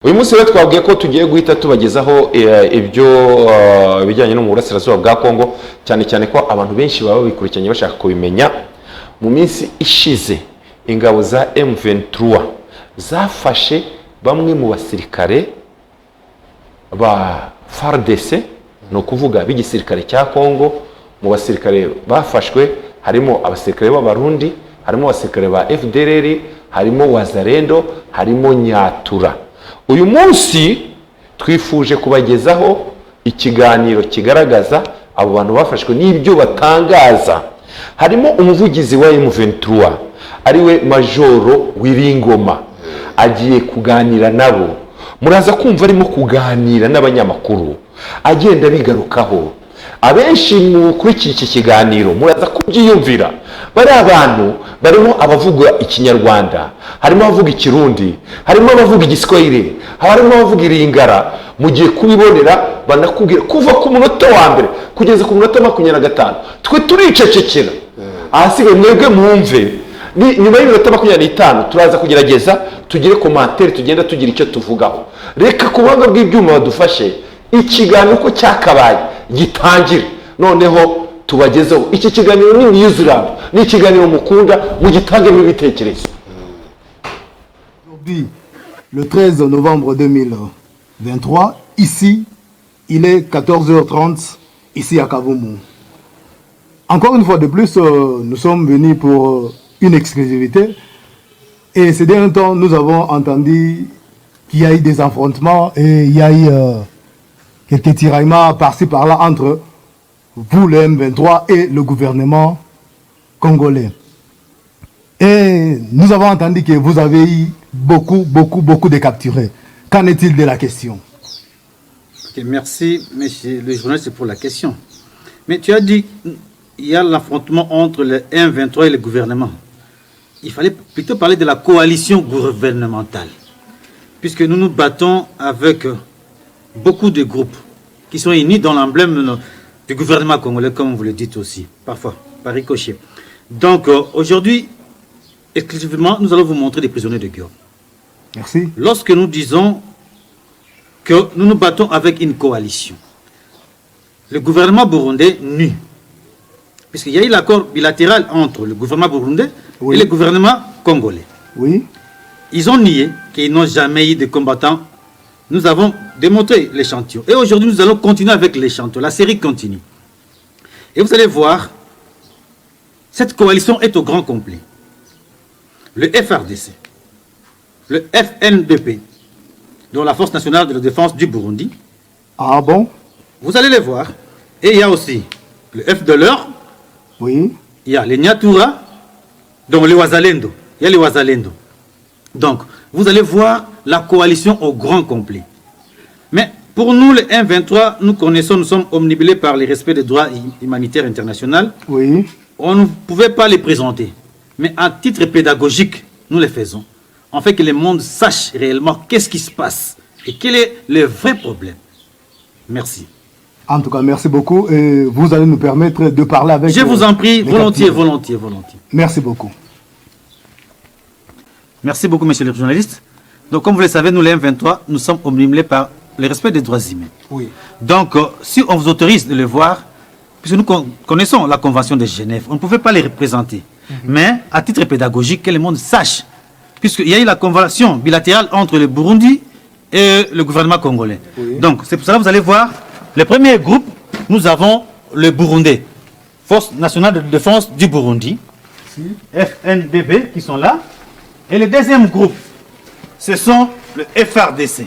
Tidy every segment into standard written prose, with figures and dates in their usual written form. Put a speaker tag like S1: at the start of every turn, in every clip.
S1: uyu munsi rero twabwiye ko tugiye guhita tubagezaho ibyo bijyanye no mu burasirazuba bwa Kongo cyane cyane ko abantu benshi baba bikurikiranye bashaka kubimenya. Mu minsi ishize ingabo za M23 zafashe bamwe mu basirikare ba FARDC, no kuvuga b'igisirikare cya Kongo. Mu basirikare bafashwe harimo abasirikare b'abarundi, harimo abasirikare ba FDLR, harimo Wazalendo, harimo Nyatura. Uyu munsi twifuje kubagezaho ikiganiro kigaragaza abo bantu bafashwe n'ibyo batangaza. Harimo umuvugizi wa M23 ariwe Majoro Wiringoma, agiye kuganira nabo. Muraza kumva arimo kuganira n'abanyamakuru agenda bigarukaho. Abenshi kuri iki kiganiro muraza kubyiyumvira. Bari abantu barimo abavuga ikinyarwanda, harimo abavuga ikirundi, harimo abavuga igiswahili, harimo abavuga iringara. Mugiye kubibonera banakubwira kuva ku munota wa mbere kugeza ku munota 25 twe turicecekera. Ahasigaye mwebwe mwumve. Nyuma y'iminota 25 turaza kugerageza tugire commentaire, tugenda tugira icyo tuvugaho. Reka kubanga bw'ibyuma badufashe ikiganiro ko cyakabaye gitangira. Noneho tubagezeho iki kiganiro ni Newsland, ni ikiganiro mukunda mugitange n'ibitekerezo.
S2: Aujourd'hui, le 13 novembre 2023, ici, il est 14h30, ici à Kavumu. Encore une fois de plus, nous sommes venus pour une exclusivité. Et ces derniers temps, nous avons entendu qu'il y a eu des affrontements et il y a eu quelques tiraillements par-ci par-là entre vous, le M23, et le gouvernement congolais. Et nous avons entendu que vous avez eu beaucoup de capturés. Qu'en est-il de la question?
S3: Okay, merci, monsieur le journaliste, pour la question. Mais tu as dit qu'il y a l'affrontement entre le M23 et le gouvernement. Il fallait plutôt parler de la coalition gouvernementale. Puisque nous nous battons avec beaucoup de groupes qui sont unis dans l'emblème du gouvernement congolais, comme vous le dites aussi, parfois, par ricochet. Donc, aujourd'hui, exclusivement, nous allons vous montrer des prisonniers de guerre.
S2: Merci.
S3: Lorsque nous disons que nous nous battons avec une coalition, le gouvernement burundais nu, puisqu'il y a eu l'accord bilatéral entre le gouvernement burundais et le gouvernement congolais.
S2: Oui.
S3: Ils ont nié qu'ils n'ont jamais eu de combattants. Nous avons démontré l'échantillon. Et aujourd'hui, nous allons continuer avec l'échantillon. La série continue. Et vous allez voir, cette coalition est au grand complet. Le FRDC, le FNDP, dont la Force nationale de la défense du Burundi.
S2: Ah bon?
S3: Vous allez les voir. Et il y a aussi le FDLR.
S2: Oui.
S3: Il y a les Nyatura, dont les Wazalendo. Il y a les Wazalendo. Donc, vous allez voir la coalition au grand complet. Mais pour nous, le M23, nous connaissons, nous sommes omnibulés par le respect des droits humanitaires internationaux.
S2: Oui.
S3: On ne pouvait pas les présenter. Mais à titre pédagogique, nous les faisons. On fait que le monde sache réellement qu'est-ce qui se passe et quel est le vrai problème. Merci.
S2: En tout cas, merci beaucoup. Et vous allez nous permettre de parler avec...
S3: Je vous en prie, volontiers.
S2: Merci beaucoup.
S3: Merci beaucoup, monsieur le journaliste. Donc, comme vous le savez, nous, les M23, nous sommes omnibulés par le respect des droits humains.
S2: Oui.
S3: Donc, si on vous autorise de le voir, puisque nous connaissons la Convention de Genève, on ne pouvait pas les représenter. Mais, à titre pédagogique, que le monde sache, puisqu'il y a eu la convention bilatérale entre le Burundi et le gouvernement congolais. Oui. Donc, c'est pour cela que vous allez voir, le premier groupe, nous avons le Burundais, Force nationale de défense du Burundi, FNDB, qui sont là. Et le deuxième groupe, ce sont le FRDC,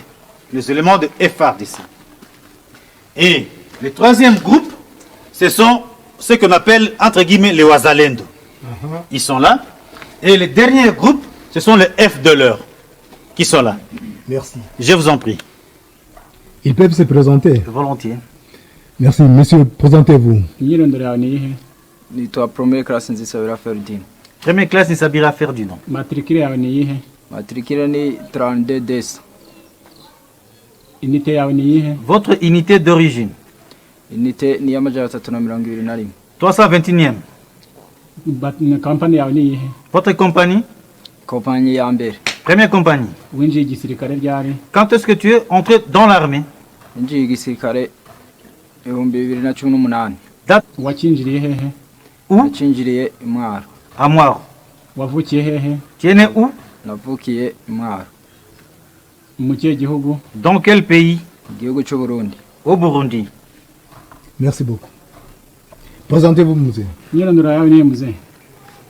S3: les éléments de FRDC. Et le troisième groupe, ce sont ceux qu'on appelle, entre guillemets, les Wazalendo. Ils sont là. Et le dernier groupe, ce sont les FDLR qui sont là.
S2: Merci.
S3: Je vous en prie.
S2: Ils peuvent se présenter.
S3: Volontiers.
S2: Merci. Monsieur, présentez-vous.
S4: Ni toi première classe ni sabira Ferdinand.
S3: Première classe ni sabira Ferdinand.
S4: Matricule ni 32 des. Unité yawe ni yihe?
S3: Votre unité d'origine.
S4: Unité ni yamajara 321.
S3: 321e.
S4: Compagnie yawe ni yihe?
S3: Votre compagnie?
S4: Compagnie ya mbere.
S3: Première compagnie.
S5: winjiye igisirikare ryari?
S3: Quand est-ce que tu es entré dans l'armée?
S4: Ngiye igisirikare 2018.
S3: Date
S5: Wakinjiriye hehe?
S3: où?
S4: Nacinjiriye i Mwaro.
S3: À Mwaro.
S5: Wavukiye hehe?
S3: Tu es né où?
S4: Navukiye i Mwaro.
S5: Mu kihe gihugu?
S3: Dans quel pays?
S4: Igihugu cy'u Burundi.
S3: Au Burundi.
S2: Merci beaucoup. Présentez-vous, Mzee.
S5: Imyirondoro yawe niye muzehe?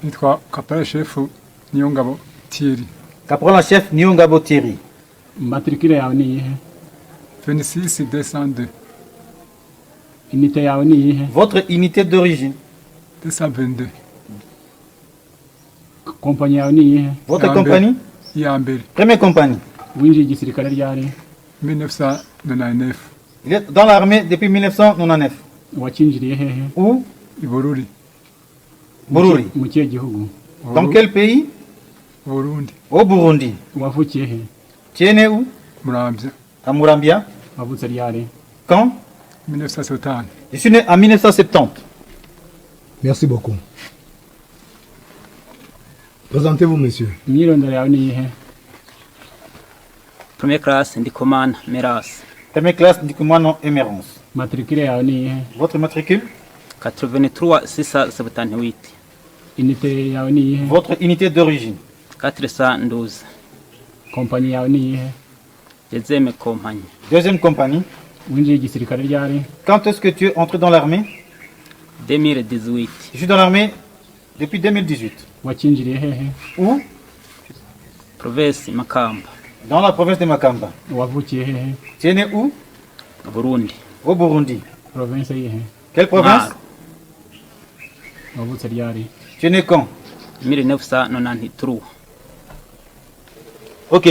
S6: nitwa kapara shefu Niyongabo Thierry.
S3: Caporal chef Niongabo Thierry.
S5: Matricule yawe ni iyihe?
S6: 26
S5: Inite yawe ni iyihe?
S3: Votre unité d'origine.
S6: 222
S5: Kompanyi yawe ni iyihe?
S3: Votre
S6: Yambere.
S3: compagnie?
S6: iya mbere
S3: Première compagnie.
S5: Winjiye igisirikare ryari?
S6: 1999
S3: Il est dans l'armée depuis 1999.
S5: Wakinjiriye hehe?
S3: Où?
S6: i Bururi.
S3: Bururi.
S5: Mu kihe gihugu?
S3: Dans quel pays?
S6: Burundi.
S3: Au Burundi.
S5: Wavukiye he?
S3: Tu es né où?
S6: Muramvya
S3: À Mourambia.
S5: Wavutse ryari?
S3: Quand?
S6: 1970.
S3: Je suis né en 1970.
S2: Merci beaucoup. Présentez-vous, monsieur.
S5: Imyirondoro yawe ni iyihe?
S7: Première classe Ndikumana Meras.
S3: Première classe Ndikumano Emerance.
S5: Matricule yawe ni iyihe?
S3: Votre matricule?
S7: 83 678.
S5: Inite yawe ni iyihe?
S3: Votre unité d'origine?
S7: 412.
S5: Kompanyi yawe ni iyihe?
S7: Deuxième compagnie.
S3: Deuxième compagnie.
S5: Winjiye igisirikare ryari?
S3: Quand est-ce que tu es entré dans l'armée?
S7: 2018.
S3: Je suis dans l'armée depuis 2018.
S5: Wakinjiriye hehe?
S3: Où?
S7: Province Makamba.
S3: Dans la province de Makamba.
S5: Wavukiye hehe?
S3: Tu es né où?
S7: Burundi.
S3: Au Burundi.
S5: Province yihe?
S3: Quelle province?
S7: Mwaro.
S5: Wavutse ryari?
S3: Tu es né quand?
S7: 1993.
S3: Ok.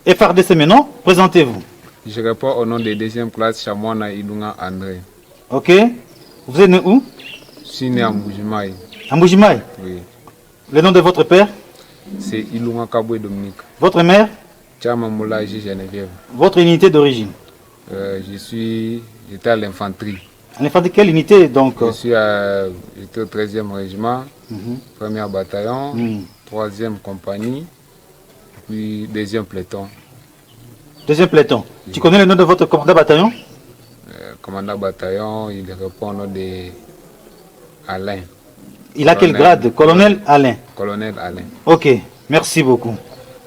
S3: FRDC maintenant, présentez-vous.
S8: Je réponds au nom de deuxième classe Chamona Ilunga André.
S3: Ok. Vous êtes né où?
S8: Je suis né à Mbujimaï.
S3: À Mbujimaï.
S8: Oui.
S3: Le nom de votre père?
S8: C'est Ilunga Kabwe Dominique.
S3: Votre mère?
S8: Tchama Moulaji Geneviève.
S3: Votre unité d'origine?
S8: J'étais à l'infanterie.
S3: En effet, de quelle unité donc?
S8: J'étais au 13e régiment, premier bataillon, 3e compagnie, puis 2e peloton.
S3: Deuxième peloton. Tu connais le nom de votre commandant bataillon?
S8: Commandant bataillon, il répond au nom de Alain.
S3: Il a quel
S8: Colonel.
S3: grade? Colonel Alain.
S8: Colonel Alain.
S3: Ok, merci beaucoup.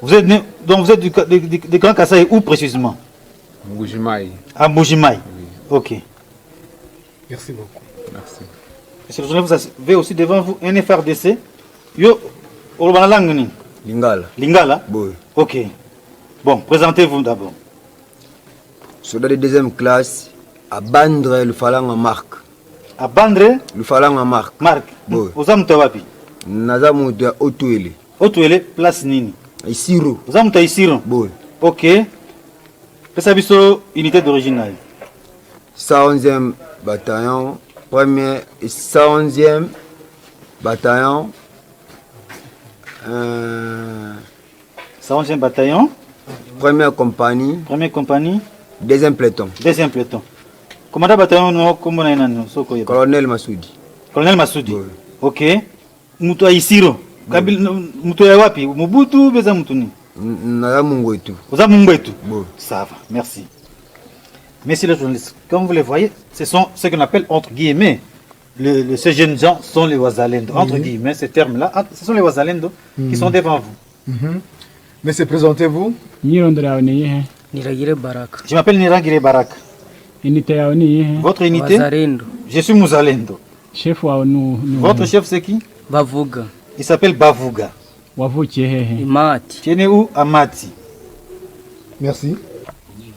S3: Vous êtes né, donc vous êtes du Grand Kasaï, où précisément?
S8: Mbujimaï.
S3: À Mbujimaï.
S8: Oui.
S3: Ok.
S2: Merci beaucoup.
S8: Merci.
S3: Monsieur le journal, vous avez aussi devant vous un FRDC. Yo, Olobana Langni.
S9: Lingala.
S3: Lingala?
S9: Boy.
S3: Ok. Bon, présentez-vous d'abord.
S9: Soldat de deuxième classe, à Bandre, le Falanga Marc.
S3: À Bandre,
S9: Le Falanga Marc.
S3: Marc.
S9: Boy.
S3: Ozamuta wapi?
S9: Nazamu de Otuele.
S3: Otuele, place Nini.
S9: Isiro.
S3: Ozamuta Isiro.
S9: Boy.
S3: Ok. Pesa biso unité d'origine.
S9: 111e bataillon. Premier et 111e bataillon.
S3: 111e bataillon.
S9: Première compagnie.
S3: Première compagnie.
S9: Deuxième peloton.
S3: Deuxième peloton. Commandant bataillon, no, comment on a soko yeba?
S9: Colonel Massoudi.
S3: Colonel Massoudi.
S9: Oui.
S3: Ok. Mutu Isiro. Kabila mutu ya wapi? Mobutu beza mutu ni.
S9: Nazamu Ngwetu.
S3: Oza Mungwetu.
S9: Boy.
S3: Ça va, merci. Messieurs les journalistes, comme vous les voyez, ce sont ce qu'on appelle entre guillemets, ces jeunes gens sont les Wazalendo. Entre guillemets, ces termes-là, ce sont les Wazalendo qui sont devant vous.
S2: Monsieur, présentez-vous.
S5: Imyirondoro yawe ni iyihe?
S7: Niragire Baraka.
S3: Je m'appelle Nirangire Barak.
S5: Inite yawe ni iyihe?
S3: Votre unité?
S7: Wazalendo.
S3: Je suis Mouzalendo.
S5: Chef wawe ni
S3: Votre chef, c'est qui?
S7: Bavuga.
S3: Il s'appelle Bavuga.
S5: Wavukiye hehe?
S7: Imati.
S3: Tu es né où? À Mati.
S2: Merci.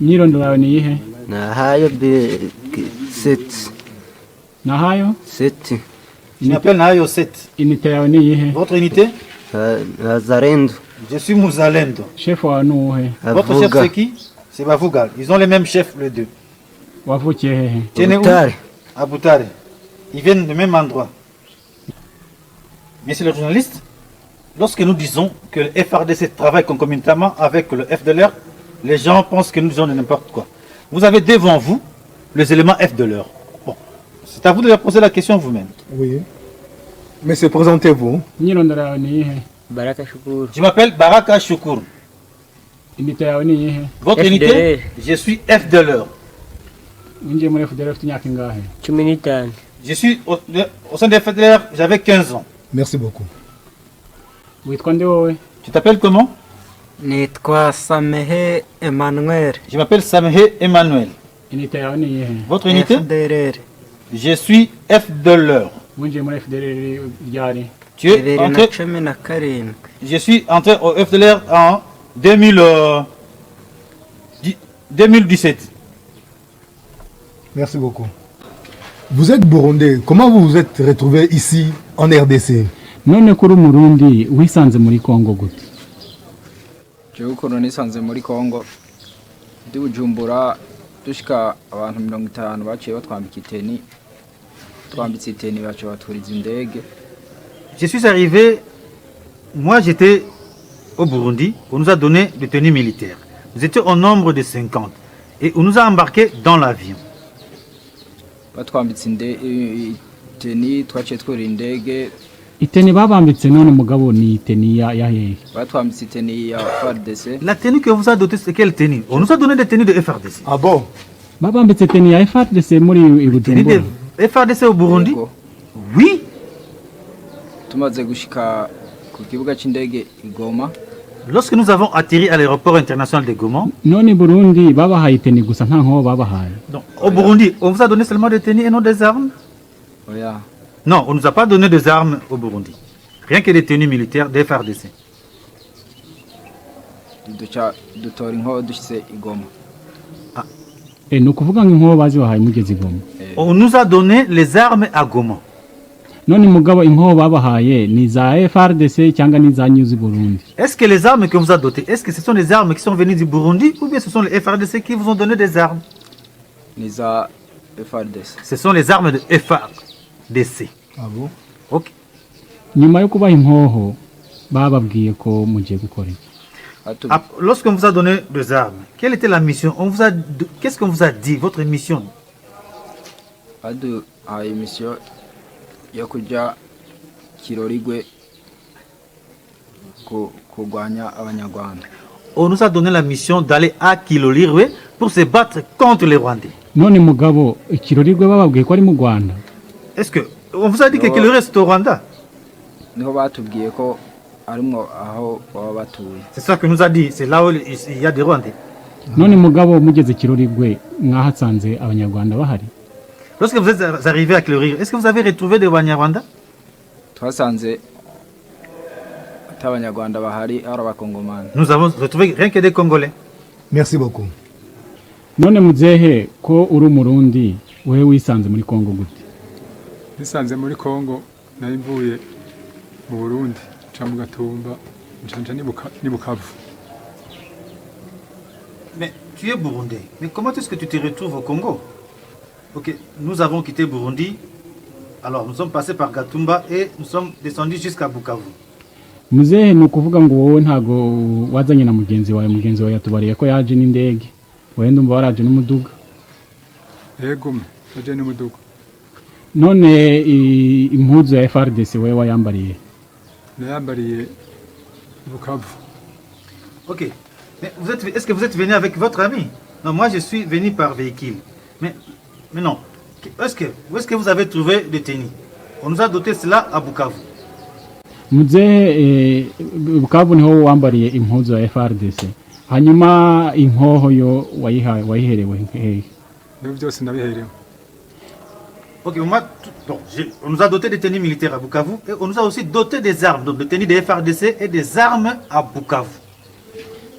S5: Imyirondoro yawe ni iyihe?
S9: Nahayo B7.
S5: Nahayo?
S9: 7.
S3: Je m'appelle Nayo 7.
S5: Inite yawe ni iyihe?
S3: Votre unité?
S9: Lazarendo.
S3: Je suis Mouzalendo.
S5: Chef wawe ni uwuhe?
S3: Votre chef, c'est qui? C'est Bavuga. Ils ont les mêmes chefs, les deux.
S5: Wavukiye hehe?
S3: Tu es né où?
S9: Butare.
S3: À Boutare. Ils viennent du même endroit. Messieurs les journalistes, lorsque nous disons que le FRDC travaille concomitamment avec le FDLR, les gens pensent que nous disons de n'importe quoi. Vous avez devant vous les éléments FDLR. Bon, c'est à vous de leur poser la question vous-même.
S2: Oui. Monsieur, présentez-vous.
S5: Imyirondoro yawe ni iyihe?
S7: Baraka Shukuru.
S3: Je m'appelle Baraka Choukour.
S5: inite yawe ni iyihe?
S3: Votre
S7: FDLR.
S3: unité? Je suis FDLR.
S5: winjiye muri FDLR ufite imyaka ingahe?
S7: 15.
S3: Je suis au sein des FDLR, j'avais 15 ans.
S2: Merci beaucoup.
S5: Witwa nde wowe?
S3: Tu t'appelles comment?
S7: Nitwa Samehe Emmanuel.
S3: Je m'appelle Samehe Emmanuel.
S5: Inite yawe ni iyihe?
S3: Votre unité?
S7: FDLR.
S3: Je suis FDLR.
S5: winjiye muri FDLR ryari?
S3: Tu es entré,
S7: 2017.
S3: je suis entré au FDLR en 2017.
S2: Merci beaucoup. Vous êtes burundais. Comment vous vous êtes retrouvé ici en RDC?
S5: none kuri umurundi wisanze muri Kongo gute?
S4: jewe ukuntu nisanze muri Kongo ndi Bujumbura dushika abantu 50 baciye batwambika iteni twambitse iteni baciye baturiza indege.
S3: Je suis arrivé, moi j'étais au Burundi, on nous a donné des tenues militaires. Nous étions au nombre de 50 et on nous a embarqués dans l'avion.
S4: Batwambitse iteni twaciye twurira indege.
S5: Iteni babambitse none mugabo ni iteni ya hehe?
S4: Batwambitse iteni ya FARDC.
S3: La tenue que vous a donnée, c'est quelle tenue? On nous a donné des tenues de FRDC.
S2: Ah bon?
S5: babambitse iteni ya FARDC muri
S3: Tenue
S5: Bujumbura?
S3: de FRDC au Burundi?
S4: Yego.
S3: Oui.
S4: Tumaze gushika ku kibuga c'indege i Goma.
S3: Lorsque nous avons atterri à l'aéroport international de Goma,
S5: none Burundi babahaye iteni gusa nta nkobo babahaye?
S3: donc, au Burundi, on vous a donné seulement des tenues et non des armes?
S4: Oya.
S3: Non, on ne nous a pas donné des armes au Burundi. Rien que des tenues militaires des FRDC.
S4: Dutora inkoho dushitse i Goma.
S5: Ni ukuvuga ngo inkobo bazibahaye mugeze i Goma?
S3: On nous a donné les armes à Goma.
S5: none mugabo inkobo babahaye ni za FARDC cyangwa ni za News Burundi?
S3: Est-ce que les armes que vous a dotées, est-ce que ce sont les armes qui sont venues du Burundi ou bien ce sont les FRDC qui vous ont donné des armes?
S4: Niza FARDC.
S3: Ce sont les armes de FRDC.
S2: Ah bon?
S3: Ok.
S5: nyuma yo kubaha inkoho bababwiye ko mugiye gukora iki?
S3: Lorsqu'on vous a donné des armes, quelle était la mission? Qu'est-ce qu'on vous a dit, votre mission?
S4: Mission yo kuja Kirorigwe kurwanya abanyarwanda.
S3: On nous a donné la mission d'aller à Kilolirwe pour se battre contre les Rwandais.
S5: none mugabo Kirorirwe bababwiye ko ari mu Rwanda?
S3: Est-ce que on vous a dit que Kilolirwe c'est au Rwanda?
S4: Niho batubwiye ko arimo aho baba batuye.
S3: C'est ça que nous a dit, c'est là où il y a des Rwandais.
S5: none mugabo mugeze Kirorirwe mwahatsanze abanyarwanda bahari?
S3: Lorsque vous êtes arrivé à Kilolirwe, est-ce que vous avez retrouvé des Rwandais?
S4: Twasanze atabanyarwanda bahari ari abakongomani.
S3: Nous avons retrouvé rien que des Congolais.
S2: Merci beaucoup.
S5: none muzehe ko uri umurundi wewe wisanze muri Kongo gute?
S6: nisanze muri Kongo nari mvuye mu Burundi nca mu Gatumba nca ni Bukavu.
S3: Mais tu es burundais. Mais comment est-ce que tu te retrouves au Congo? Ok, nous avons quitté Burundi. Alors, nous sommes passés par Gatumba et nous sommes descendus jusqu'à Bukavu.
S5: muzehe ni ukuvuga ngo wowe ntago wazanye na mugenzi wawe yatubariye ko yaje n'indege, wowe ndumva waraje n'umuduga?
S6: Yego aje n'umuduga.
S5: none impuzu ya FARDC wewe wayambariye?
S6: Nayambariye Bukavu.
S3: Ok, mais est-ce que vous êtes venu avec votre ami? Non, moi je suis venu par véhicule. Mais non, où est-ce que vous avez trouvé des tenues? On nous a doté cela à Bukavu.
S5: muzehe Bukavu niho wambariye impuzu ya FARDC, hanyuma inkoho yo wayiherewe hehe?
S6: Niho byose nabiherewe.
S3: Ok, on nous a doté des tenues militaires à Bukavu et on nous a aussi doté des armes, donc des tenues des FRDC et des armes à Bukavu.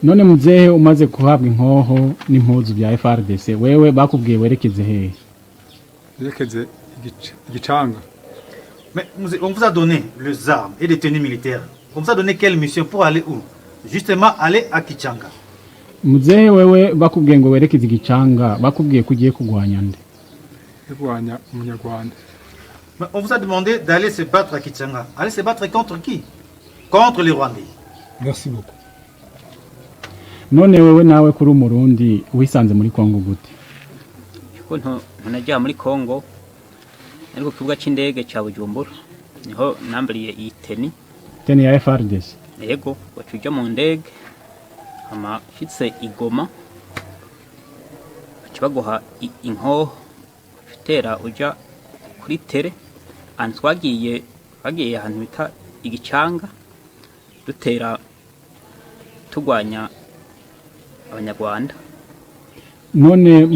S5: none muzehe umaze kuhabwa inkoho n'impuzu bya FARDC wewe bakubwiye werekeze hehe?
S6: Yerekeze igicanga.
S3: Mais on vous a donné les armes et des tenues militaires. On vous a donné quelle mission pour aller où? Justement, aller à Kichanga.
S5: muzehe wewe bakubwiye ngo werekeze igicanga, bakubwiye ko ugiye kugwanya nde?
S6: Kurwanya umunyarwanda.
S3: Mais on vous a demandé d'aller se battre à Kichanga. Aller se battre contre qui? Contre les Rwandais.
S2: Merci beaucoup.
S5: none wewe nawe kuri umurundi wisanze muri Kongo gute?
S7: Ukuntu najya muri Kongo ariko kibuga c'indege ca Bujumbura niho nambariye iyi teni
S5: ya FARDC?
S7: yego wacuja mu ndege hama shitse igoma baguha inkoho utera uja kuri tere ahantu twagiye ahantu bita igicanga dutera tugwanya abanyarwanda.
S5: none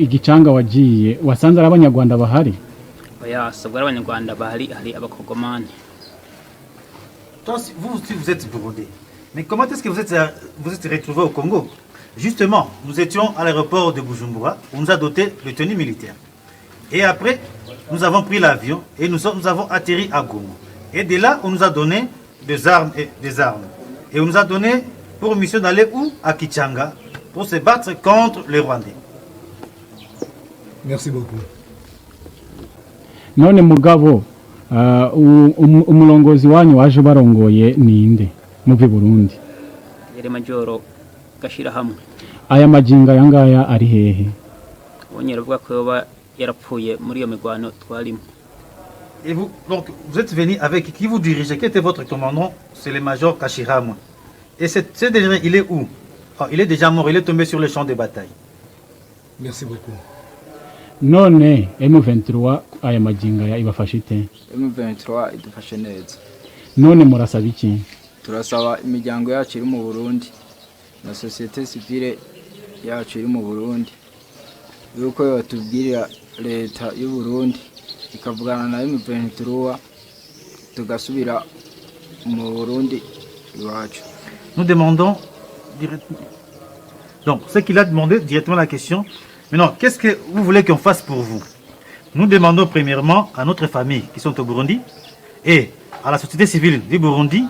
S5: igicanga wagiye wasanze ari abanyarwanda bahari?
S7: Oya, sabwa ari abanyarwanda bahari, hari abakogomani.
S3: Vous êtes burundais. Mais comment est-ce que vous êtes retrouvé au Congo? Justement, nous étions à l'aéroport de Bujumbura, on nous a doté de tenues militaires. Et après, nous avons pris l'avion et nous avons atterri à Goma. Et de là, on nous a donné des armes. Et on nous a donné pour mission d'aller où? À Kichanga, pour se battre contre les Rwandais.
S2: Merci beaucoup.
S5: none mugabo umulongozi wanyu waje barongoye ninde muve Burundi?
S7: Yere majoro gashira hamwe.
S5: Aya majinga yangaya ari hehe?
S7: Onyera vuga ko yoba yarapfuye muri iyo migwano twarimo.
S3: Et vous, donc, vous êtes venu avec qui vous dirigez? Qui était votre commandant? C'est le major Kashirama. Et ce dernier, il est où? Il est déjà mort, il est tombé sur le champ de bataille.
S2: Merci beaucoup.
S5: None M23 aya majinga ya ibafashite?
S4: M23 idufashe neza.
S5: None murasaba iki?
S4: Turasaba imiryango yacu iri mu Burundi na société civile yacu iri mu Burundi yuko yatubwirira leta y'u Burundi ikavugana na M23 tugasubira mu Burundi iwacu.
S3: Nous demandons directement. Donc, ce qu'il a demandé directement la question. Maintenant, qu'est-ce que vous voulez qu'on fasse pour vous? Nous demandons premièrement à notre famille qui sont au Burundi et à la société civile du Burundi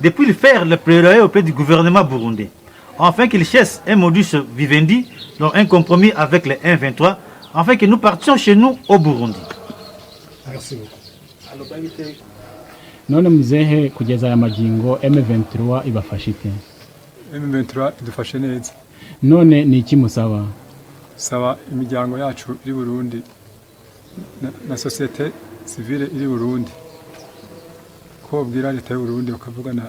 S3: depuis faire le plaidoyer auprès du gouvernement burundais, afin qu'il cherche un modus vivendi, donc un compromis avec les M23, afin que nous partions chez nous au Burundi.
S2: Merci beaucoup.
S5: None muzehe kugeza aya majingo M23 ibafashite?
S6: M23 idufashe neza.
S5: None ni iki musaba?
S6: Saba imiryango yacu iri Burundi na société civile iri Burundi ko bwira leta y'u Burundi bakavugana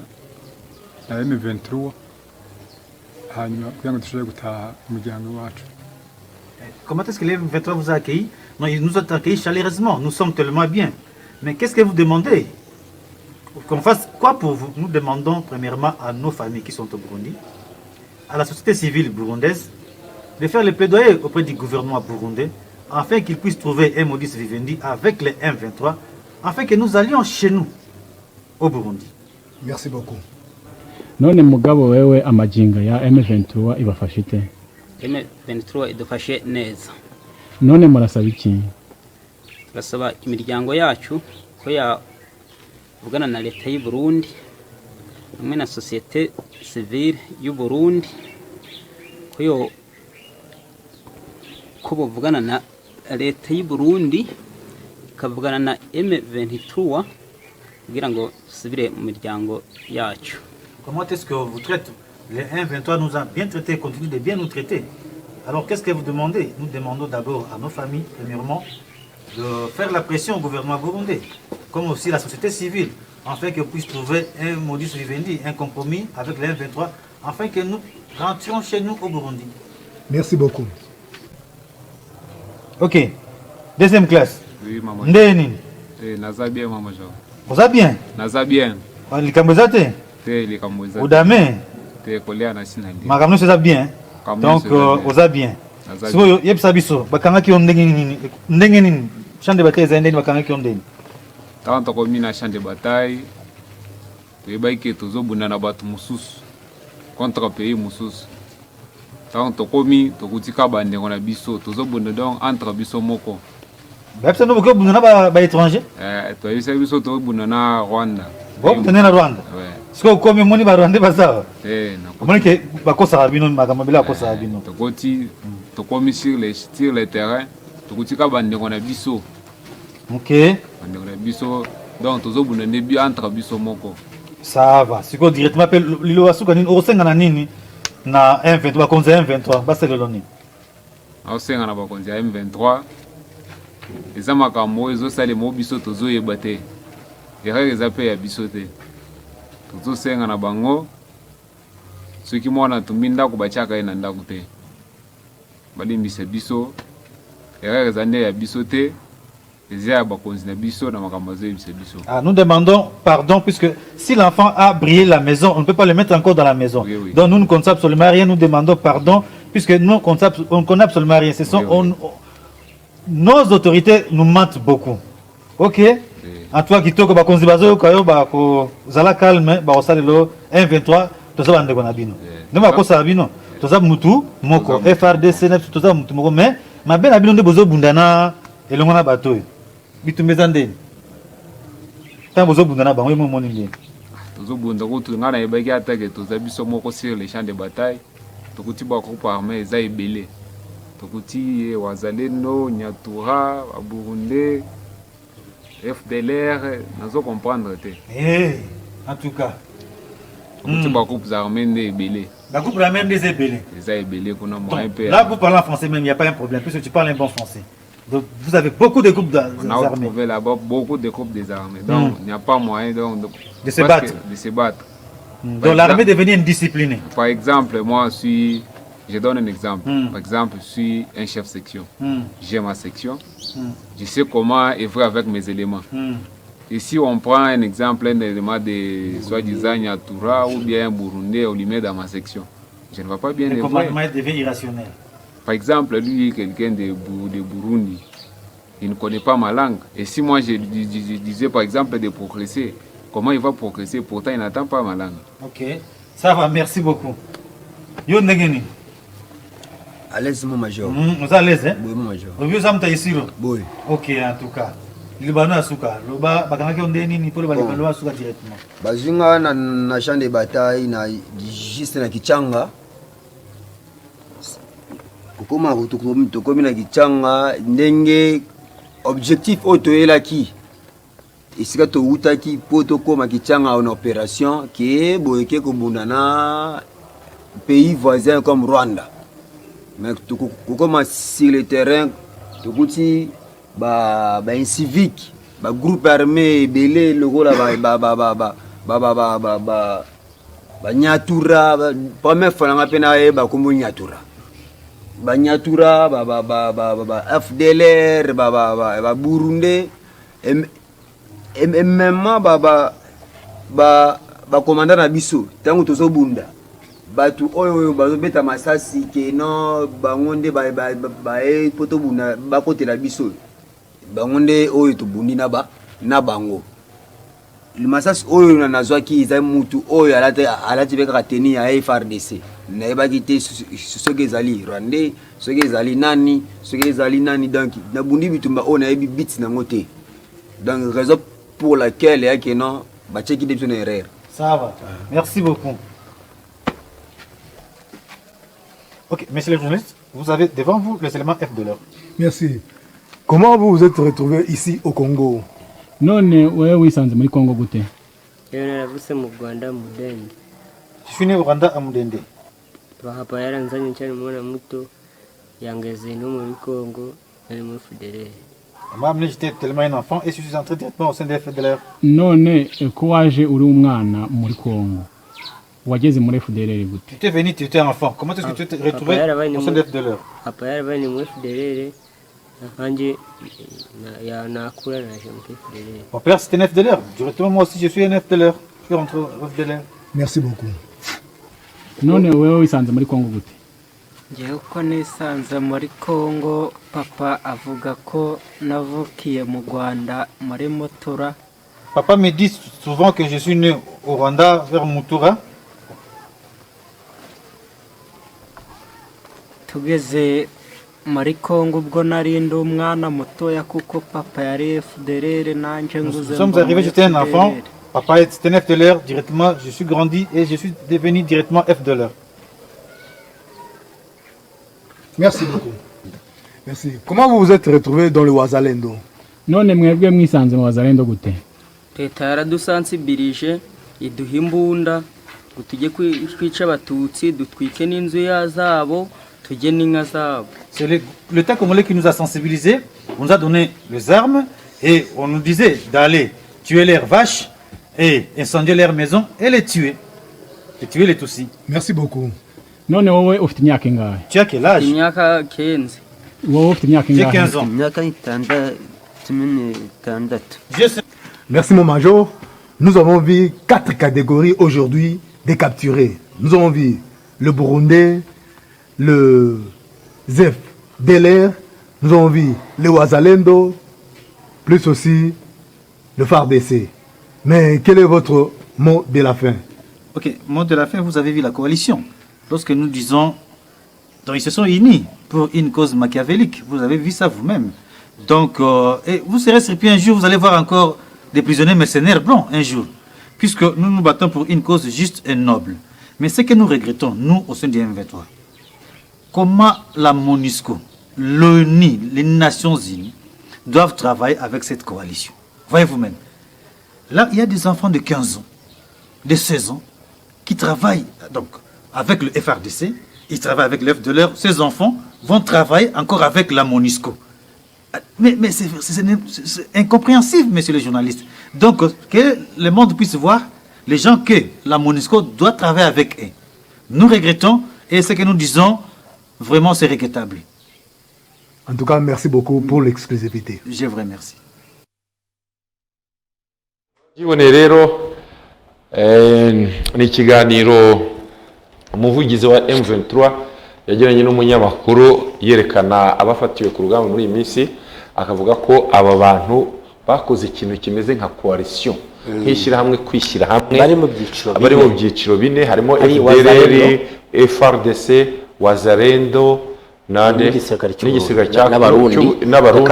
S6: na M23 hanyuma kugira ngo dushobore gutaha umuryango wacu.
S3: Comment est-ce que les M23 vous a accueilli? Non, ils nous ont accueillis chaleureusement, nous sommes tellement bien. Mais qu'est-ce que vous demandez? Qu'on fasse quoi pour vous? Nous demandons premièrement à nos familles qui sont au Burundi, à la société civile burundaise, de faire le plaidoyer auprès du gouvernement burundais, afin qu'ils puissent trouver un modus vivendi avec les M23, afin que nous allions chez nous, au Burundi.
S2: Merci beaucoup.
S5: None mugabo wewe amajinga ya M23 ibafashite?
S7: M23 idufashe neza.
S5: None murasaba iki?
S7: Turasaba imiryango yacu ko yavugana na leta y'u Burundi hamwe na société civile y'u Burundi ko bavugana na leta y'u Burundi ikavugana na M23 kugira ngo dusubire mu miryango yacu.
S3: Comment est-ce que vous traitez? Les M23 nous ont bien traités, continuent de bien nous traiter. Alors qu'est-ce que vous demandez? Nous demandons d'abord à nos familles, premièrement, de faire la pression au gouvernement burundais, comme aussi la société civile, afin qu'ils puissent trouver un modus vivendi, un compromis avec les M23, afin que nous rentrions chez nous au Burundi.
S2: Merci beaucoup.
S3: Ok. Deuxième classe.
S8: Oui, maman.
S3: Ndeni.
S8: Naza bien, maman.
S3: Vous allez bien?
S8: Naza bien.
S3: Likamozate?
S8: Les Kamozate.
S3: Udame?
S8: Te Kolia National.
S3: Makamno c'est bien. Donc, vous allez bien. So, yep sabiso. Bakanga ki ondenge nini? Ndenge nini? Champ de bataille za ndeni bakanga ki ondenge.
S8: Tant que mina champ de bataille. Tuebaike tozobunda na batu mususu. Contre pays mususu. Tant que komi tokutika bande ngona biso tozobunda donc entre biso moko.
S3: Bapsa no boko bunda ba étranger?
S8: To yisa biso tozobunda na Rwanda.
S3: Bon, bunda na Rwanda.
S8: Ouais.
S3: Siko komi moni ba Rwanda basawa.
S8: Na
S3: komoni ke bakosa rabino makamabila kosa rabino.
S8: Tokoti tokomi sur les terrains tokutika bande ngona biso.
S3: OK.
S8: Bande ngona biso donc tozobunda ne bi entre biso moko.
S3: Ça va. Siko directement pe lilo asuka nini osenga na nini? Na M23 bakonzi M23 baselelo nini?
S8: Osenga na bakonzi M23 eza makambo ezosalema biso tozoyeba te. Erreur eza pe ya biso te. Tozosenga na bango soki mwana tumbi ndako batiaka ye na ndako te balimbisa biso erreur eza nde ya biso te eza ya bakonzi na biso na makambo azoyebisa biso.
S3: Nous demandons pardon puisque si l'enfant a brillé la maison, on ne peut pas le mettre encore dans la maison.
S8: Oui, oui.
S3: Donc nous ne comptons absolument rien, nous demandons pardon puisque nous on ne connaît absolument rien. Ce sont,
S8: Oui, oui.
S3: Nos autorités nous mentent beaucoup. Ok? En toi qui toko bakonzi bazo kayo ba ko zala calme ba osalelo 123 toza bande ko na bino. Ne ba ko sa bino. Toza mutu moko FRDC na toza mutu moko mais mabe na bino nde bozo bundana elongo na bato. Bitumeza ndeni. Tant bozo bundana bango mo moni ndeni.
S8: Tozobunda ko tunga na yebaki atake toza biso moko sur les champs de bataille tokuti ba groupe armé eza ebele. Tokuti Wazalendo, Nyatura, Burundi, FDLR, nazo comprendre te.
S3: Eh, en tout cas.
S8: Tokuti ba groupe armés nde ebele.
S3: La groupe la même des ébélés.
S8: Eza ebele kuna mo un peu.
S3: Là vous parlez en français même, il n'y a pas un problème puisque tu parles un bon français. Donc vous avez beaucoup de groupes
S8: On a
S3: armés.
S8: trouvé là-bas beaucoup de groupes désarmés. Donc il n'y a pas moyen
S3: de se battre.
S8: De se battre.
S3: Donc l'armée est devenue indisciplinée.
S8: Par exemple, moi je donne un exemple. Par exemple, je suis un chef section. J'ai ma section. Je sais comment œuvrer avec mes éléments. Et si on prend un exemple, un élément de soi-disant Nyatura ou bien un Burundais, on lui met dans ma section, je ne vais pas bien
S3: Le
S8: œuvrer.
S3: commandement devient irrationnel.
S8: Par exemple, lui, quelqu'un de Burundi, il ne connaît pas ma langue. Et si moi je disais par exemple de progresser, comment il va progresser? Pourtant, il n'entend pas ma langue.
S3: Ok, ça va, merci beaucoup. Yo Negeni.
S9: À l'aise, mon major.
S3: Vous êtes à l'aise, hein?
S9: Oui, mon major.
S3: Vous êtes ici.
S9: Oui.
S3: Ok, en tout cas. Libano Asuka, Loba, Bakanaki Ondeni, ni pour le Balibano Asuka directement.
S9: Bazunga na champ de bataille, na juste na Kichanga. Kokoma tokomi na Kichanga, ndenge objectif otoyelaki. Esika to utaki poto koma Kichanga en opération qui boyeke kobundana pays voisins comme Rwanda. Mais kokoma sur le terrain tokuti ba civique, ba groupe armé belé lokola ba Nyatura première fois nga pena ba kombo Nyatura. Ba Nyatura ba FDLR ba Burundi et même ba commandant na biso tango tozo bunda batu oyo bazobeta masasi ke non bangonde ba poto bunda ba kote la biso bangonde oyo to bundi na bango le masasi oyo nazwaki za mutu oyo alati beka teni ya FRDC na ebaki te soki ezali Rwandais soki ezali nani donc na bundi bitumba oyo na yebi bit nango te donc raison pour laquelle il y a que non, Bacheki de erreur.
S3: Ça va. Merci beaucoup. Ok, messieurs les journalistes, vous avez devant vous les éléments F de l'heure.
S2: Merci. Comment vous vous êtes retrouvé ici au Congo?
S5: none wewe wisanze muri Congo gute?
S10: Naravuse mu Rwanda Mudende.
S3: Je suis né au Rwanda à Mudende.
S10: Hapa yaranzanye cyane mwana muto yangeze no muri Congo ari muri FDLR.
S3: Moi, j'étais tellement un enfant et je suis entré directement au sein des FDLR.
S5: None ko waje uri umwana muri Congo wageze muri FDLR gute?
S3: Tu étais venu, tu étais enfant. Comment est-ce que tu t'es retrouvé au sein des FDLR?
S10: Hapa yarabanye muri FDLR. Kanje nakura naje muri FDLR.
S3: Mon père c'était un FDLR. Directement moi aussi je suis un FDLR. Je suis rentré au FDLR.
S2: Merci beaucoup.
S5: None wewe wisanze muri Congo gute?
S11: Ngewe uko nisanze muri Congo papa avuga ko navukiye mu Rwanda muri Mutura.
S3: Papa me dit souvent que je suis né au Rwanda vers Mutura.
S11: Tugeze muri Congo ubwo nari ndi umwana mutoya kuko papa yari FDLR nanje nguze.
S3: Nous sommes arrivés, j'étais un enfant. Papa était un FDLR directement. Je suis grandi et je suis devenu directement FDLR.
S2: Merci beaucoup. Merci. Comment vous vous êtes retrouvé dans le Wazalendo?
S5: None mwebwe mwisanze mu Wazalendo gute?
S10: Leta yaradusansibirije iduha imbunda ngo tujye kwica abatutsi dutwike n'inzu yazabo tujye n'inka zabo.
S3: C'est l'État congolais qui nous a sensibilisés. On nous a donné les armes et on nous disait d'aller tuer leurs vaches et incendier leurs maisons et les tuer. Et tu es les Tutsis.
S2: Merci beaucoup.
S5: none wowe ufite imyaka ingahe?
S3: Tu as quel âge?
S10: imyaka 15.
S5: Wowe ufite imyaka
S3: J'ai
S5: ingahe?
S3: 15 ans.
S11: imyaka itandatu.
S2: Merci mon major. Nous avons vu 4 catégories aujourd'hui de capturés. Nous avons vu le Burundais, le Zef Deler, nous avons vu le Wazalendo, plus aussi le FARDC. Mais quel est votre mot de la fin?
S3: Ok, mot de la fin, vous avez vu la coalition. Lorsque nous disons, donc ils se sont unis pour une cause machiavélique. Vous avez vu ça vous-même. Donc, et vous serez surpris un jour, vous allez voir encore des prisonniers mercenaires blancs un jour. Puisque nous nous battons pour une cause juste et noble. Mais ce que nous regrettons, nous, au sein du M23, comment la MONUSCO, l'ONU, les Nations Unies, doivent travailler avec cette coalition. Voyez vous-même. Là, il y a des enfants de 15 ans, de 16 ans, qui travaillent donc, avec le FRDC, ils travaillent avec l'FDLR, ces enfants vont travailler encore avec la MONUSCO. Mais c'est incompréhensible, messieurs les journalistes. Donc, que le monde puisse voir les gens que la MONUSCO doit travailler avec eux. Nous regrettons, et ce que nous disons, vraiment c'est regrettable.
S2: En tout cas, merci beaucoup pour l'exclusivité.
S3: Je vous remercie.
S1: Jibone rero ni ikiganiro umuvugizi wa M23 yagiranye n'umunyamakuru yerekana abafatiwe ku rugamba muri iyi minsi, akavuga ko aba bantu bakoze ikintu kimeze nka coalition, nk'ishyira hamwe kwishyira hamwe, bari mu byiciro bine, harimo FDLR, FRDC, Wazalendo n'igisirikare
S12: n'abarundi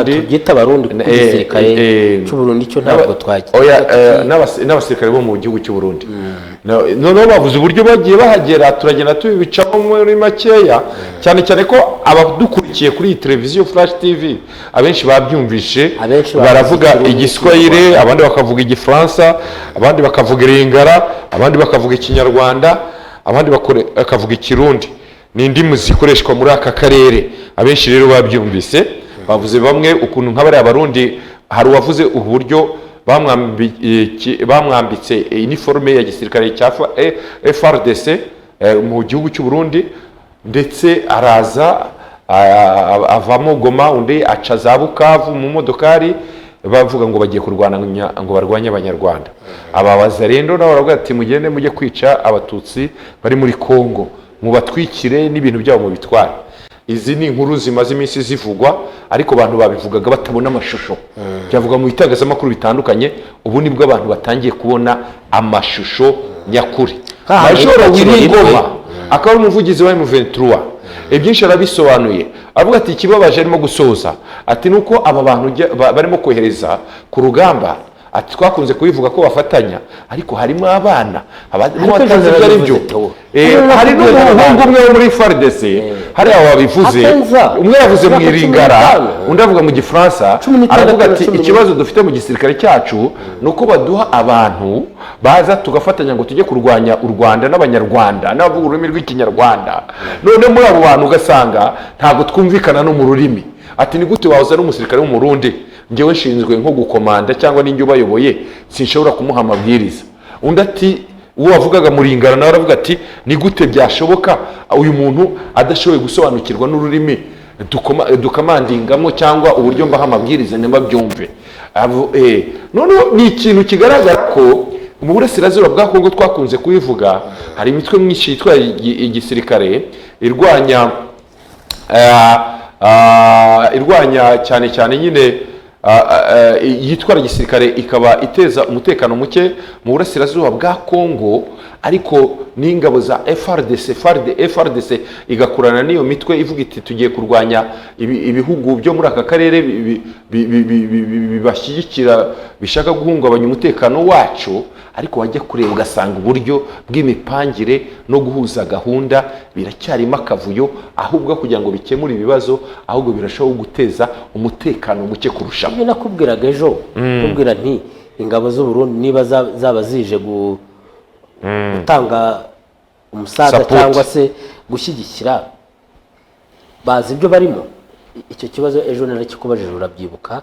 S12: tubyita abarundi ku gisirikare cy'u Burundi cyo ntabwo
S1: oya n'abasirikare bo mu gihugu cy'u Burundi. Noneho bavuze uburyo bagiye bahagera, turagenda tubibicamo muri makeya, cyane cyane ko abadukurikiye kuri iyi televiziyo Flash TV abenshi babyumvishe, baravuga igiswahili, abandi bakavuga igifaransa, abandi bakavuga iringara, abandi bakavuga ikinyarwanda, abandi bakavuga ikirundi. Ni indimi zikoreshwa muri aka karere, abenshi rero babyumvise. Bavuze bamwe ukuntu nk'abari abarundi, hari uwavuze uburyo bamwambitse uniforme ya gisirikare cya FRDC mu gihugu cy'u Burundi, ndetse araza avamo Goma, undi aca za Bukavu mu modokari, bavuga ngo bagiye kurwana ngo barwanye abanyarwanda. Aba Wazalendo nabo baravuga ati mugende mujye kwica abatutsi bari muri Kongo, mubatwikire n'ibintu byabo mu bitwara. Izi ni inkuru zimaze iminsi zivugwa, ariko abantu babivugaga batabona amashusho. Byavuga mu bitangazamakuru bitandukanye, ubu nibwo abantu batangiye kubona amashusho nyakuri. Majoro Wiringoma akaba umuvugizi wa M23, ibyinshi arabisobanuye, avuga ati ikibabaje arimo gusoza ati nuko aba bantu barimo kohereza ku rugamba, ati twakunze kubivuga ko bafatanya, ariko harimo abana batazi ibyo ari byo. Hari n'umuhungu umwe wo muri FARDC hari ababivuze, umwe yavuze mu iringara, undi avuga mu gifaransa, aravuga ati ikibazo dufite mu gisirikare cyacu nuko baduha abantu baza tugafatanya ngo tujye kurwanya u Rwanda n'abanyarwanda n'abavuga ururimi rw'ikinyarwanda, none muri abo bantu ugasanga ntabwo twumvikana no mu rurimi. Ati ni gute wahoza n'umusirikare w'umurundi, njyewe nshinzwe nko gukomanda cyangwa n'injye ubayoboye, sinshobora kumuha amabwiriza. Undi ati uwo wavugaga muringana nawe aravuga ati ni gute byashoboka uyu muntu adashoboye gusobanukirwa n'ururimi dukamandingamo cyangwa uburyo mbaha amabwiriza ntibabyumve. None ni ikintu kigaragara ko mu burasirazuba bwa Kongo twakunze kubivuga, hari imitwe myinshi yitwa igisirikare irwanya cyane cyane nyine yitwara gisirikare, ikaba iteza umutekano muke mu burasirazuba bwa Kongo, ariko n'ingabo za FRDC igakurana n'iyo mitwe ivuga iti tugiye kurwanya ibihugu byo muri aka karere bibashyigikira, bishaka guhungabanya umutekano wacu. Ariko wajya kureba ugasanga uburyo bw'imipangire no guhuza gahunda biracyarimo akavuyo, ahubwo kugira ngo bikemure ibibazo, ahubwo birashaho guteza umutekano muke kurushaho.
S12: Iyo nakubwiraga ejo, kubwira nti ingabo z'u Burundi niba zaba zije gutanga umusaza cyangwa se gushyigikira, bazi ibyo barimo. Icyo kibazo ejo narakikubajije urabyibuka,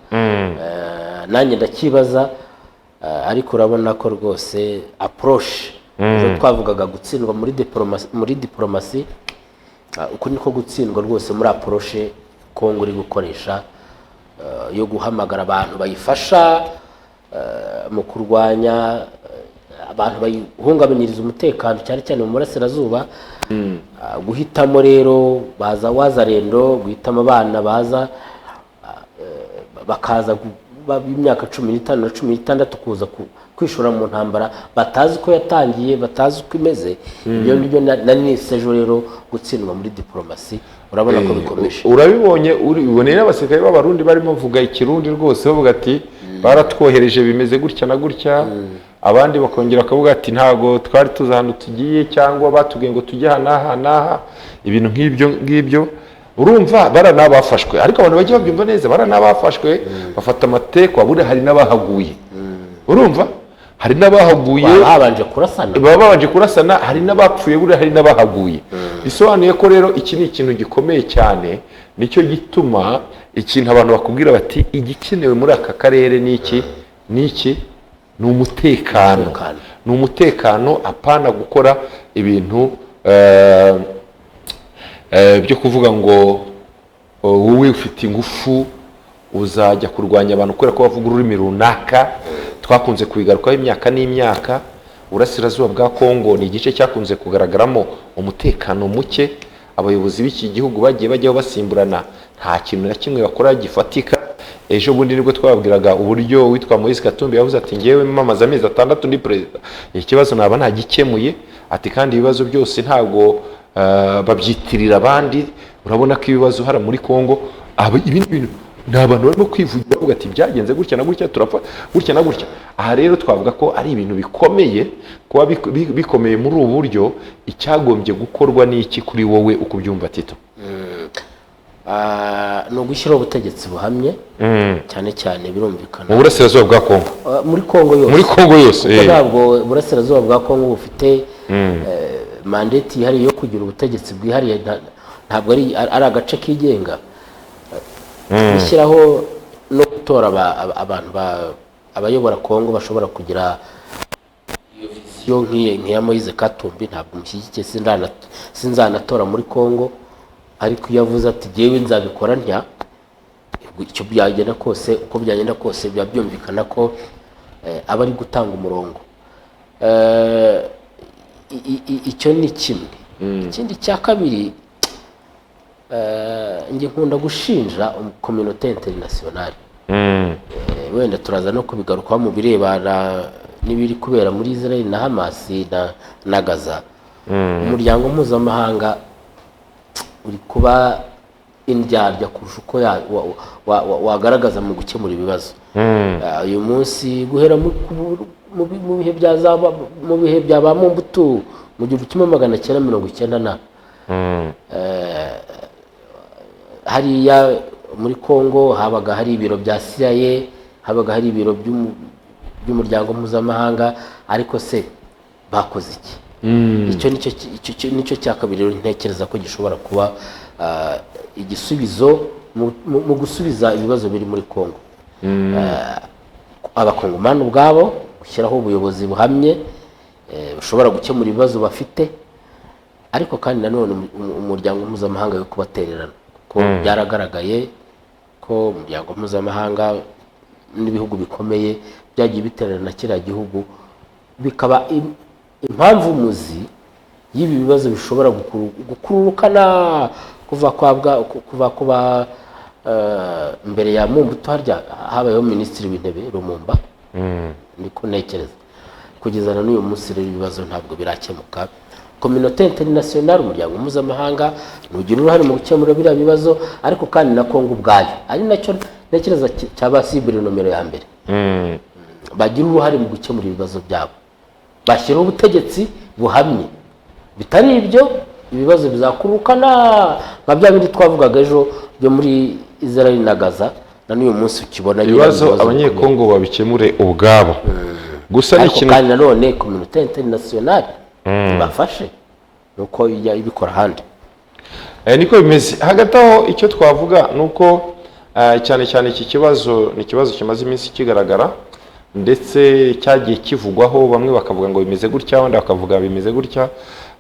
S12: nanjye ndakibaza, ariko urabona ko rwose approche ejo twavugaga gutsindwa muri diplomasi uko niko gutsindwa rwose muri approche Kongo iri gukoresha yo guhamagara abantu bayifasha mu kurwanya abantu bayihungabanyiriza umutekano cyane cyane mu burasirazuba. Guhitamo rero baza wazarendo, guhitamo abana baza bakaza b'imyaka 15 na 16 kuza kwishora mu ntambara batazi ko yatangiye, batazi uko imeze. Ibyo nibyo nani sejo rero gutsindwa muri diplomasi. Urabona ko bikomeje,
S1: urabibonye uboneye n'abasirikare b'abarundi barimo vuga ikirundi rwose bavuga ati baratwohereje bimeze gutya na gutya, abandi bakongera akavuga ati ntago twari tuzi ahantu tugiye cyangwa batubwiye ngo tujye aha n'aha, ibintu nk'ibyo urumva baranabafashwe. Ariko abantu bagiye babyumva neza, baranabafashwe bafata amateko, abure hari n'abahaguye. Urumva hari n'abahaguye babanje kurasana, hari n'abapfuye, bure hari n'abahaguye. Bisobanuye ko rero iki ni ikintu gikomeye cyane, nicyo gituma ikintu abantu bakubwira bati igikenewe muri aka karere niki ni umutekano. Ni umutekano, apana gukora ibintu byo kuvuga ngo wowe ufite ingufu uzajya kurwanya abantu kubera ko bavuga ururimi runaka. Twakunze kubigarukaho imyaka n'imyaka. Burasirazuba bwa Kongo ni igice cyakunze kugaragaramo umutekano muke. Abayobozi b'iki gihugu bagiye bajyaho basimburana, nta kintu na kimwe bakora gifatika. Ejo bundi nibwo twababwiraga uburyo witwa Moise Katumbi yavuze ati ngewe mamaze amezi 6 ndi president, ikibazo naba ntagikemuye. Ati kandi ibibazo byose ntago babyitirira abandi. Urabona ko ibibazo hara muri Kongo ibindi bintu n'abantu barimo kwivugira bavuga ati byagenze gutya na gutya, turapfa gutya na gutya. Aha rero twavuga ko ari ibintu bikomeye, kuba bikomeye muri ubu buryo. Icyagombye gukorwa n'iki kuri wowe uko byumva Tito?
S12: No gushyiraho ubutegetsi buhamye, cyane cyane birumvikana
S1: mu burasirazuba bwa Kongo,
S12: muri Kongo yose.
S1: Ntabwo
S12: burasirazuba bwa Kongo bufite mandate ihari yo kugira ubutegetsi bwihariye, ntabwo ari agace kigenga. Bishyiraho no gutora abantu abayobora Kongo bashobora kugira iyo vision nk'iya Moise Katumbi. Ntabwo mushyigikiye, sinzanatora muri Kongo, ariko iyo avuze ati jewe nzabikora ntya, icyo byagenda kose, uko byagenda kose byumvikana ko aba ari gutanga umurongo. Icyo ni kimwe. Ikindi cya kabiri, nge nkunda gushinja communauté internationale. Wenda turaza no kubigarukaho mu birebana n'ibiri kubera muri Israel na Hamas na Gaza. Umuryango mpuzamahanga uri kuba indyarya kurusha uko wagaragaza mu gukemura ibibazo. Uyu munsi guhera mu bihe bya ba Mobutu mu 1990 hariya muri Kongo habaga hari ibiro bya CIA, habaga hari ibiro by'umuryango mpuzamahanga, ariko se bakoze iki? Icyo cya kabiri ntekereza ko gishobora kuba igisubizo mu gusubiza ibibazo biri muri Kongo. Abakongomani ubwabo gushyiraho ubuyobozi buhamye bushobora gukemura ibibazo bafite, ariko kandi nanone umuryango mpuzamahanga yo kubatererana, ko byaragaragaye ko umuryango mpuzamahanga n'ibihugu bikomeye byagiye bitererana kiriya gihugu, bikaba impamvu muzi y'ibi bibazo bishobora gukururukana kuva mbere ya Mobutu. Harya habayeho minisitiri w'intebe Lumumba, niko ntekereza. Kugeza na n'uyu munsi rero ibibazo ntabwo birakemuka. Communauté internationale, umuryango mpuzamahanga nugira uruhare mu gukemura biriya bibazo, ariko kandi na Kongo ubwayo ari nacyo ntekereza cyaba sibiri nomero ya mbere. Bagira uruhare mu gukemura ibibazo byabo, bashyiraho ubutegetsi buhamye. Bitari ibyo ibibazo bizakurukana nka bya bindi twavugaga ejo byo muri Israel na Gaza, na n'uyu munsi ukibona
S1: ibibazo abanyekongo babikemure ubwabo. Gusa
S12: n'ikintu kandi nanone communauté internationale bafashe nuko ibikora handi.
S1: Niko bimeze. Hagati aho icyo twavuga nuko cyane cyane iki kibazo ni ikibazo kimaze iminsi kigaragara ndetse cyagiye kivugwaho, bamwe bakavuga ngo bimeze gutya, abandi bakavuga bimeze gutya,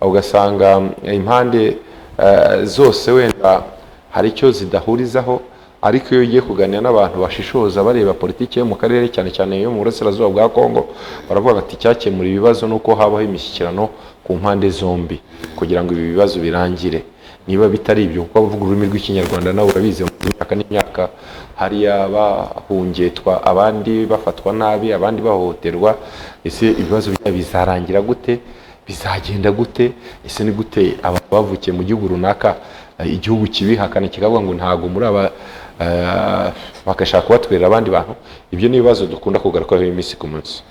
S1: ugasanga impande zose wenda hari icyo zidahurizaho, ariko iyo ugiye kuganira n'abantu bashishoza bareba politiki yo mu karere cyane cyane yo mu burasirazuba bwa Kongo, baravuga ati cyakemura ibibazo nuko habaho imishyikirano ku mpande zombi kugira ngo ibi bibazo birangire. Niba bitari ibyo, kuko bavuga ururimi rw'ikinyarwanda nawe urabizi, mu myaka n'imyaka hariya bahungetwa, abandi bafatwa nabi, abandi bahohoterwa, ese ibibazo bizarangira gute, bizagenda gute, ese ni gute abantu bavukiye mu gihugu runaka igihugu kibihakana kikavuga ngo ntago muri aba bakashaka kubatwerera abandi bantu. Ibyo ni ibibazo dukunda kugarukaho iminsi ku munsi.